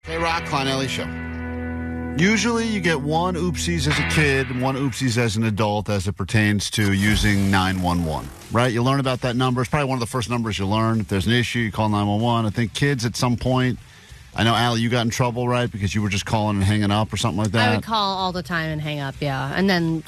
KROQ, Klein Show. Usually you get one oopsies as a kid and one oopsies as an adult as it pertains to using 911, right? You learn about that number. It's probably one of the first numbers you learn. If there's an issue, you call 911. I think kids at some point, I know, Allie, you got in trouble, right? Because you were just calling and hanging up or something like that? I would call all the time and hang up, yeah. And then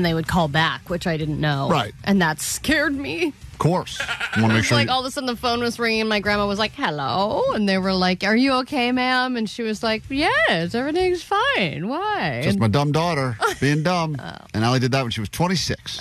they would call back, which I didn't know. Right. And that scared me. Of course. You want to make sure all of a sudden the phone was ringing and my grandma was like, hello? And they were like, are you okay, ma'am? And she was like, yes, everything's fine. Why? Just my dumb daughter being dumb. And Allie did that when she was 26.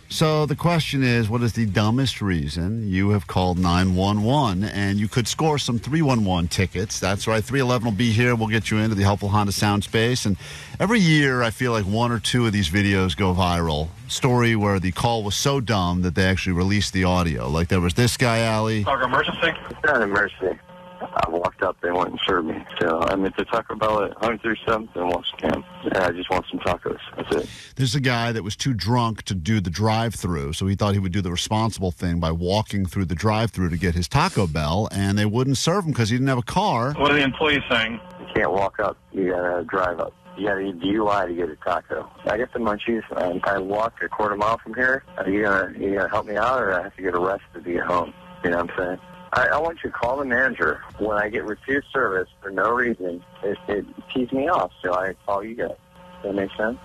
So the question is, what is the dumbest reason you have called 911? And you could score some 311 tickets. That's right. 311 will be here. We'll get you into the helpful Honda sound space. And every year, I feel like one or two of these videos go viral. Story where the call was so dumb that they actually released the audio. Like there was this guy, Allie. Emergency? It's not an emergency. I walked up, they went and served me. So I'm at the Taco Bell at 137th and Washington. And I just want some tacos. That's it. There's a guy that was too drunk to do the drive-thru, so he thought he would do the responsible thing by walking through the drive-thru to get his Taco Bell, and they wouldn't serve him because he didn't have a car. What are the employees saying? You can't walk up. You gotta drive up. You gotta eat DUI to get a taco. I get the munchies, and I walk a quarter mile from here. Are you gonna help me out, or I have to get arrested to get home? You know what I'm saying? I want you to call the manager. When I get refused service for no reason, it tees me off, so I call you guys. Does that make sense?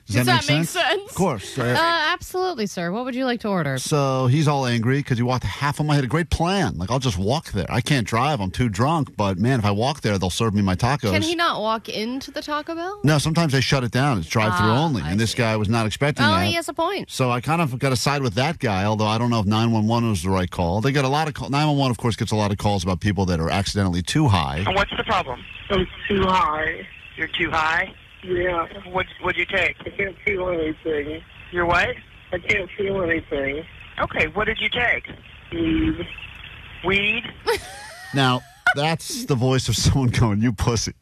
Does that make sense? Of course. Absolutely, sir. What would you like to order? So he's all angry because he walked half a mile. He had a great plan. Like, I'll just walk there. I can't drive. I'm too drunk. But, man, if I walk there, they'll serve me my tacos. Can he not walk into the Taco Bell? No, sometimes they shut it down. It's drive-through only. And this guy was not expecting that. Oh, he has a point. So I kind of got to side with that guy, although I don't know if 911 was the right call. They got a lot of calls. 911, of course, gets a lot of calls about people that are accidentally too high. And what's the problem? I'm too high. You're too high? Yeah. What'd you take? I can't feel anything. You're what? I can't feel anything. Okay, what did you take? Weed. Weed? Now, that's the voice of someone going, you pussy.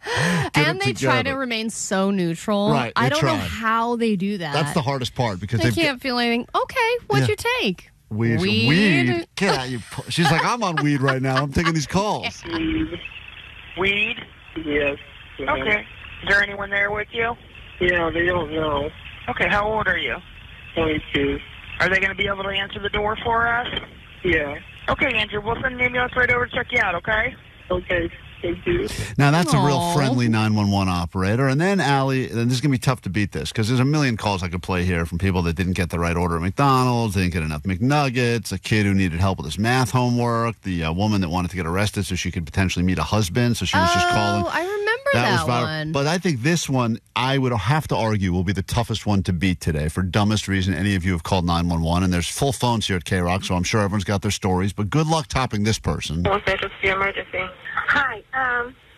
And they try to remain so neutral. Right, I don't know how they do that. That's the hardest part because they can't feel anything. Okay, what'd you take? Weed. Get out, you. She's like, I'm on weed right now. I'm taking these calls. Weed? Yes. Okay. Is there anyone there with you? Yeah, they don't know. Okay, how old are you? 22. Are they going to be able to answer the door for us? Yeah. Okay, Andrew, we'll send an ambulance right over to check you out, okay? Okay. Thank you. Now, that's a real friendly 911 operator. And then, Allie, and this is going to be tough to beat this because there's a million calls I could play here from people that didn't get the right order at McDonald's, they didn't get enough McNuggets, a kid who needed help with his math homework, the woman that wanted to get arrested so she could potentially meet a husband, so she was just calling. Oh, I remember that one. But I think this one, I would have to argue, will be the toughest one to beat today for dumbest reason any of you have called 911. And there's full phones here at KROQ, so I'm sure everyone's got their stories. But good luck topping this person. What's the emergency? Hi,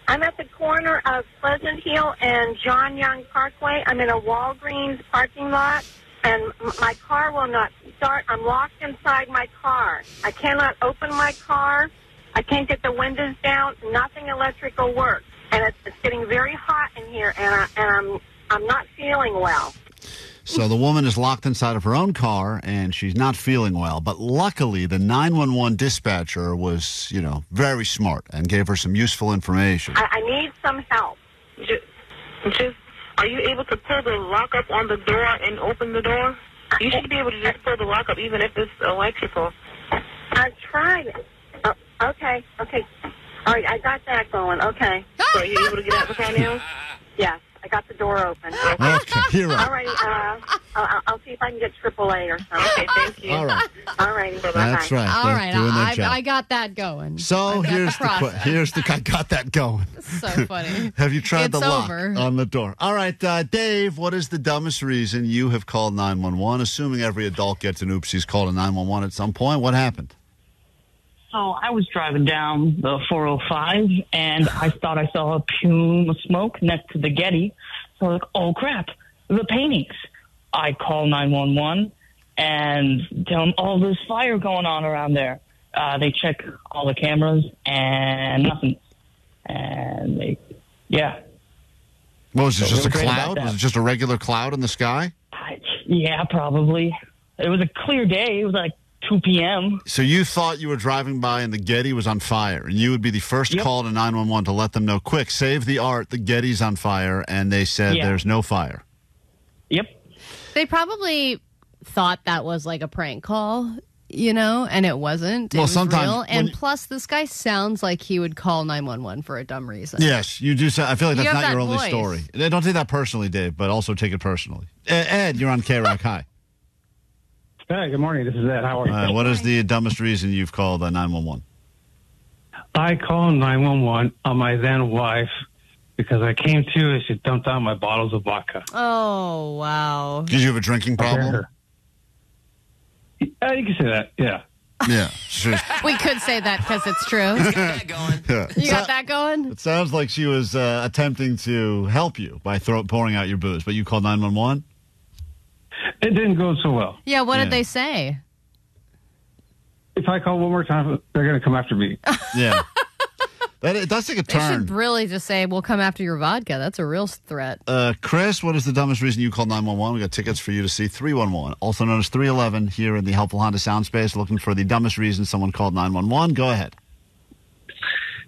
I'm at the corner of Pleasant Hill and John Young Parkway. I'm in a Walgreens parking lot, and my car will not start. I'm locked inside my car. I cannot open my car. I can't get the windows down. Nothing electrical works, and it's getting very hot in here, and I'm not feeling well. So the woman is locked inside of her own car, and she's not feeling well. But luckily, the 911 dispatcher was, very smart and gave her some useful information. I need some help. Just, are you able to pull the lock up on the door and open the door? You should be able to just pull the lock up, even if it's electrical. I've tried it. Oh, okay. All right, I got that going. Okay. So are you able to get out the car now? Yes. I got the door open. Okay, hero. All right, I'll see if I can get AAA or something. Okay, thank you. All right. All right. That's right. All right, Doing their job. I got that going. So here's the I got that going. So funny. Have you tried It's the lock over. on the door? All right, Dave, what is the dumbest reason you have called 911? Assuming every adult gets an oopsies called a 911 at some point, what happened? So I was driving down the 405, and I thought I saw a plume of smoke next to the Getty. So I was like, oh, crap, the paintings. I call 911 and tell them, oh, there's fire going on around there. They check all the cameras, and nothing. And What was it, So just a we're great about cloud? that. Was it just a regular cloud in the sky? Yeah, probably. It was a clear day. It was like 2 p.m. So you thought you were driving by and the Getty was on fire, and you would be the first call to 911 to let them know, quick, save the art, the Getty's on fire, and they said there's no fire. Yep. They probably thought that was like a prank call, and it wasn't. Well, it was sometimes real. And plus, this guy sounds like he would call 911 for a dumb reason. Yes, you do. I feel like that's not your only voice. story. Don't take that personally, Dave, but also take it personally. Ed, you're on KROQ. Hi. Hi, good morning. This is Ed. How are you? What is the dumbest reason you've called 911? I called 911 on my then wife because I came to and she dumped out my bottles of vodka. Oh, wow. Did you have a drinking problem? You can say that, yeah. Yeah. Sure. We could say that because it's true. Yeah. You got that going? It sounds like she was attempting to help you by pouring out your booze, but you called 911? It didn't go so well. Yeah, what did they say? If I call one more time, they're going to come after me. Yeah. It does take a They turn. should really just say, we'll come after your vodka. That's a real threat. Chris, what is the dumbest reason you called 911? We got tickets for you to see 311, also known as 311, here in the Helpful Honda Sound Space, looking for the dumbest reason someone called 911. Go ahead.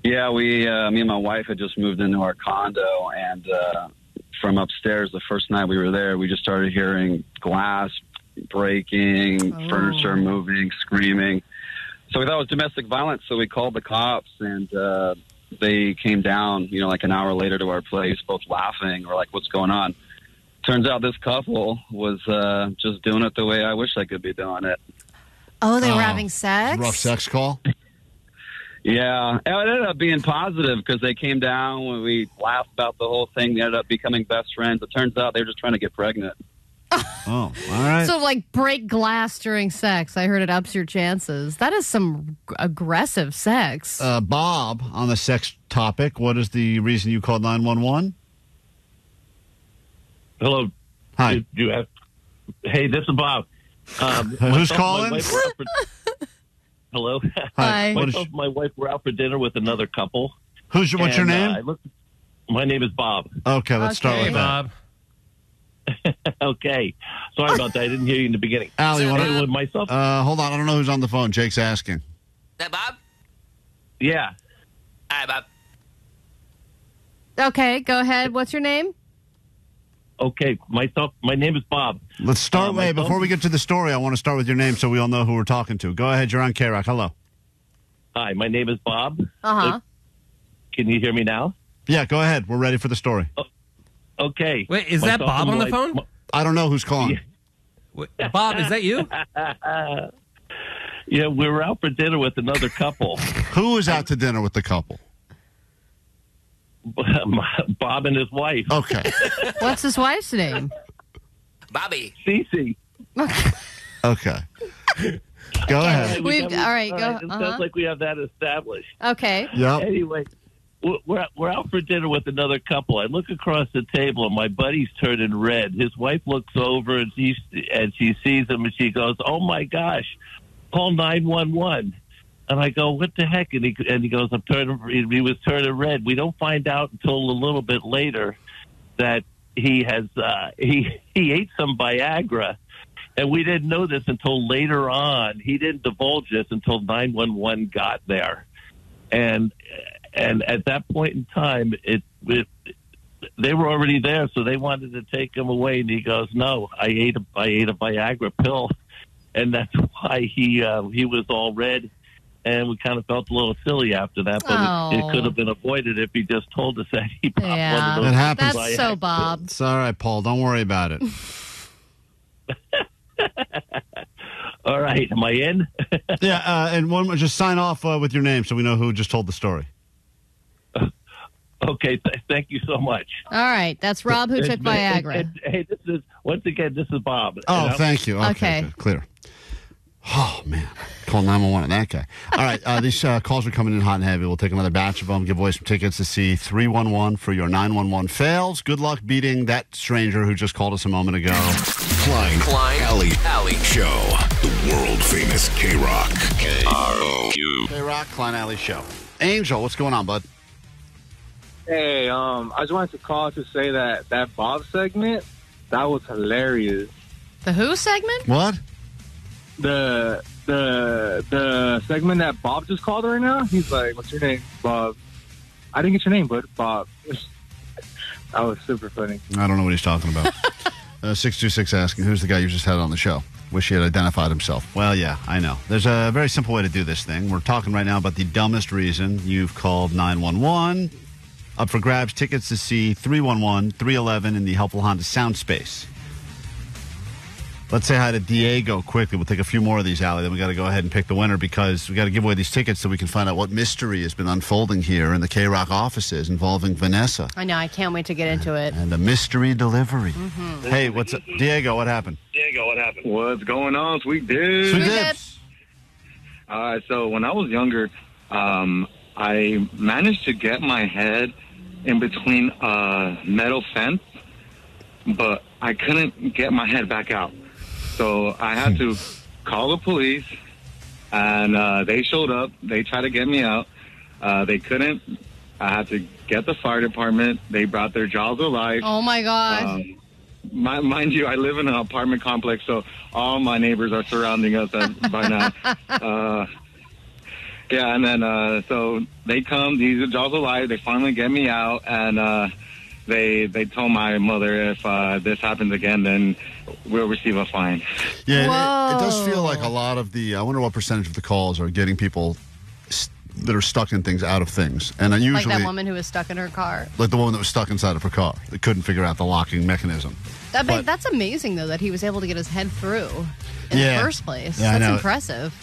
Yeah, me and my wife had just moved into our condo, and from upstairs, the first night we were there, we just started hearing glass breaking, furniture moving, screaming. So we thought it was domestic violence, so we called the cops, and they came down, like an hour later to our place, both laughing. We're like, what's going on? Turns out this couple was just doing it the way I wish I could be doing it. Oh, they were having sex? Rough sex call? Yeah, it ended up being positive because they came down when we laughed about the whole thing. They ended up becoming best friends. It turns out they were just trying to get pregnant. Oh, all right. So, break glass during sex. I heard it ups your chances. That is some aggressive sex. Bob, on the sex topic, what is the reason you called 911? Hello. Hi. Hey, this is Bob. Who's calling? Hello. Hi. Myself and my wife were out for dinner with another couple. What's your name? My name is Bob. Okay, let's start with Bob. that. Okay. Sorry about that. I didn't hear you in the beginning. Allie, with myself. hold on. I don't know who's on the phone. Jake's asking. Is that Bob? Yeah. Hi, Bob. Okay, go ahead. What's your name? Okay. My name is Bob. Let's start. Before we get to the story, I want to start with your name so we all know who we're talking to. Go ahead. You're on KROQ. Hello. Hi. My name is Bob. Uh-huh. Can you hear me now? Yeah, go ahead. We're ready for the story. Okay. Wait, is that Bob on the phone? I don't know who's calling. Wait, Bob, is that you? Yeah, we were out for dinner with another couple. Who was out to dinner with the couple? Bob and his wife. Okay. What's his wife's name? Bobby. Cece. Okay. Go ahead. All right, go. It sounds like we have that established. Okay. Yep. Anyway, we're out for dinner with another couple. I look across the table, and my buddy's turning red. His wife looks over, and she sees him, and she goes, "Oh my gosh, call 911." And I go, "What the heck?" And he goes, he was turning red. We don't find out until a little bit later that he has he ate some Viagra, and we didn't know this until later on. He didn't divulge this until 911 got there, and at that point in time, they were already there, so they wanted to take him away. And he goes, "No, I ate a Viagra pill," and that's why he was all red. And we kind of felt a little silly after that, but it could have been avoided if he just told us that he popped one of those. It happens. That's so Bob. It's all right, Paul. Don't worry about it. All right. Am I in? Yeah, and one more, just sign off with your name so we know who just told the story. Okay. Thank you so much. All right. That's Rob who took Viagra. Hey, this is Bob. Oh, thank you. Okay. Good. Clear. Oh, man. Call 911 on that guy. All right. These calls are coming in hot and heavy. We'll take another batch of them, give away some tickets to see 311 for your 911 fails. Good luck beating that stranger who just called us a moment ago. Klein Alley Show. The world-famous KROQ. KROQ. KROQ, Klein Alley Show. Angel, what's going on, bud? Hey, I just wanted to call to say that Bob segment, that was hilarious. The who segment? What? The the segment that Bob just called right now. He's like, "What's your name, Bob?" I didn't get your name, bud. Bob. That was super funny. I don't know what he's talking about. 626 asking, who's the guy you just had on the show? Wish he had identified himself. Well, yeah, I know. There's a very simple way to do this thing. We're talking right now about the dumbest reason you've called 911. Up for grabs, tickets to see 311, 311 in the Helpful Honda Sound Space. Let's say hi to Diego quickly. We'll take a few more of these, Allie. Then we got to go ahead and pick the winner because we got to give away these tickets so we can find out what mystery has been unfolding here in the KROQ offices involving Vanessa. I know. I can't wait to get into it. And a mystery delivery. Mm-hmm. Hey, what's up? Diego, what happened? What's going on, sweet dude? Sweet dips. All right, so when I was younger, I managed to get my head in between a metal fence, but I couldn't get my head back out. So I had to call the police, and they showed up. They tried to get me out. They couldn't. I had to get the fire department. They brought their jaws of life. Oh, my God. Mind you, I live in an apartment complex, so all my neighbors are surrounding us by now. Yeah, and then so they come. These are jaws of life. They finally get me out, and they told my mother if this happens again, then we'll receive a fine. Yeah, it does feel like a lot of the. I wonder what percentage of the calls are getting people that are stuck in things out of things, and usually like that woman who was stuck in her car. Like the woman that was stuck inside of her car that couldn't figure out the locking mechanism. That's amazing, though, that he was able to get his head through in the first place. Yeah, that's impressive.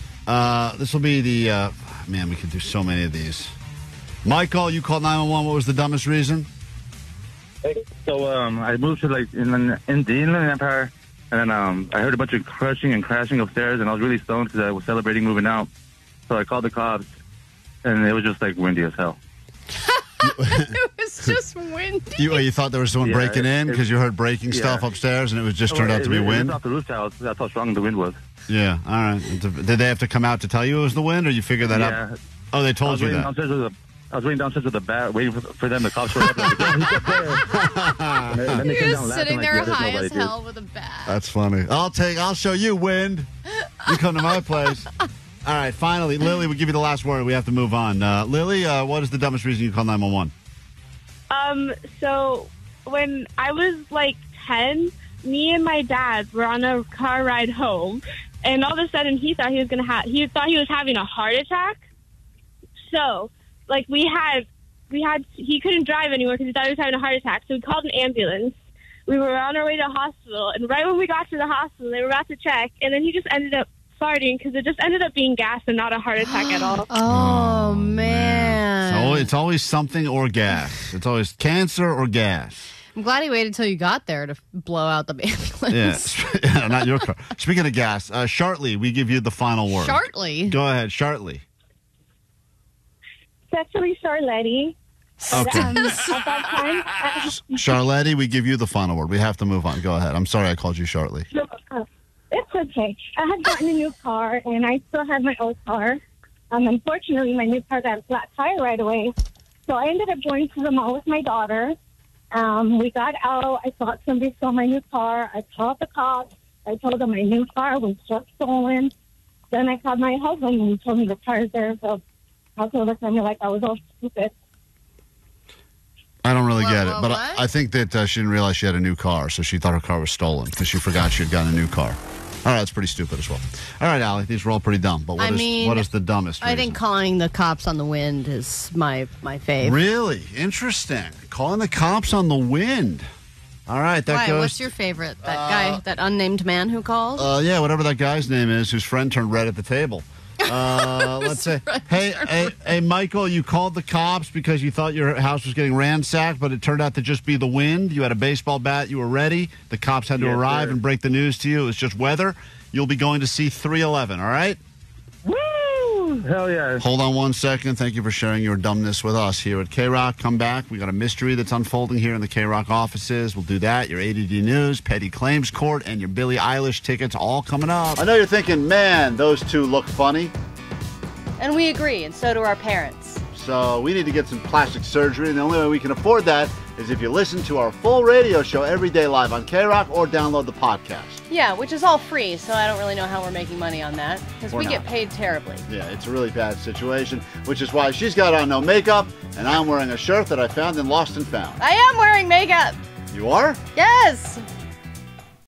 This will be the man. We could do so many of these. Michael, you called 911. What was the dumbest reason? So I moved to like in the Inland Empire, and then I heard a bunch of crushing and crashing upstairs, and I was really stoned because I was celebrating moving out. So I called the cops, and it was just like windy as hell. It was just windy. You thought there was someone breaking in because you heard breaking stuff upstairs, and it was just turned out to be wind? It was off the roof tiles. That's how strong the wind was. Yeah, all right. Did they have to come out to tell you it was the wind, or you figured that out? Oh, they told you that. I was waiting downstairs with the bat, waiting for them to call for it. He was sitting there high as hell with a bat. That's funny. I'll show you wind. You come to my place. All right, finally, Lily, we'll give you the last word. We have to move on. Lily, what is the dumbest reason you call 911? So when I was like 10, me and my dad were on a car ride home, and all of a sudden he thought he was having a heart attack. So, like, he couldn't drive anymore because he thought he was having a heart attack. So we called an ambulance. We were on our way to the hospital, and right when we got to the hospital, they were about to check, and then he just ended up farting because it just ended up being gas and not a heart attack at all. Oh, man. So it's always something or gas. It's always cancer or gas. I'm glad he waited till you got there to blow out the ambulance. Yeah, not your car. Speaking of gas, Shartley, we give you the final word. Shartley? Go ahead, Shartley. It's actually Charletti. Okay. At that time, Charletti, we give you the final word. We have to move on. Go ahead. I'm sorry I called you Shartley. it's okay. I had gotten a new car, and I still had my old car. Unfortunately, my new car got a flat tire right away. So I ended up going to the mall with my daughter. We got out. I thought somebody stole my new car. I called the cops. I told them my new car was just stolen. Then I called my husband, and he told me the car's there. So I also looked at me like I was all stupid. I don't really get it, but I think that she didn't realize she had a new car, so she thought her car was stolen because she forgot she had gotten a new car. All right, that's pretty stupid as well. All right, Allie, these were all pretty dumb, but what is the dumbest reason? I think calling the cops on the wind is my fave. Really? Interesting. Calling the cops on the wind. All right, that goes... What's your favorite? That guy, that unnamed man who called? Yeah, whatever that guy's name is, whose friend turned red at the table. Let's say, hey, Michael, you called the cops because you thought your house was getting ransacked, but it turned out to just be the wind. You had a baseball bat. You were ready. The cops had to arrive and break the news to you. It was just weather. You'll be going to see 311, all right? Woo! Hell yeah. Hold on one second. Thank you for sharing your dumbness with us here at KROQ. Come back. We got a mystery that's unfolding here in the KROQ offices. We'll do that. Your ADD News, Petty Claims Court, and your Billie Eilish tickets all coming up. I know you're thinking, man, those two look funny. And we agree, and so do our parents. So we need to get some plastic surgery, and the only way we can afford that is if you listen to our full radio show every day live on KROQ or download the podcast. Yeah, which is all free, so I don't really know how we're making money on that, because we get paid terribly. Yeah, it's a really bad situation, which is why she's got on no makeup, and I'm wearing a shirt that I found in Lost and Found. I am wearing makeup. You are? Yes.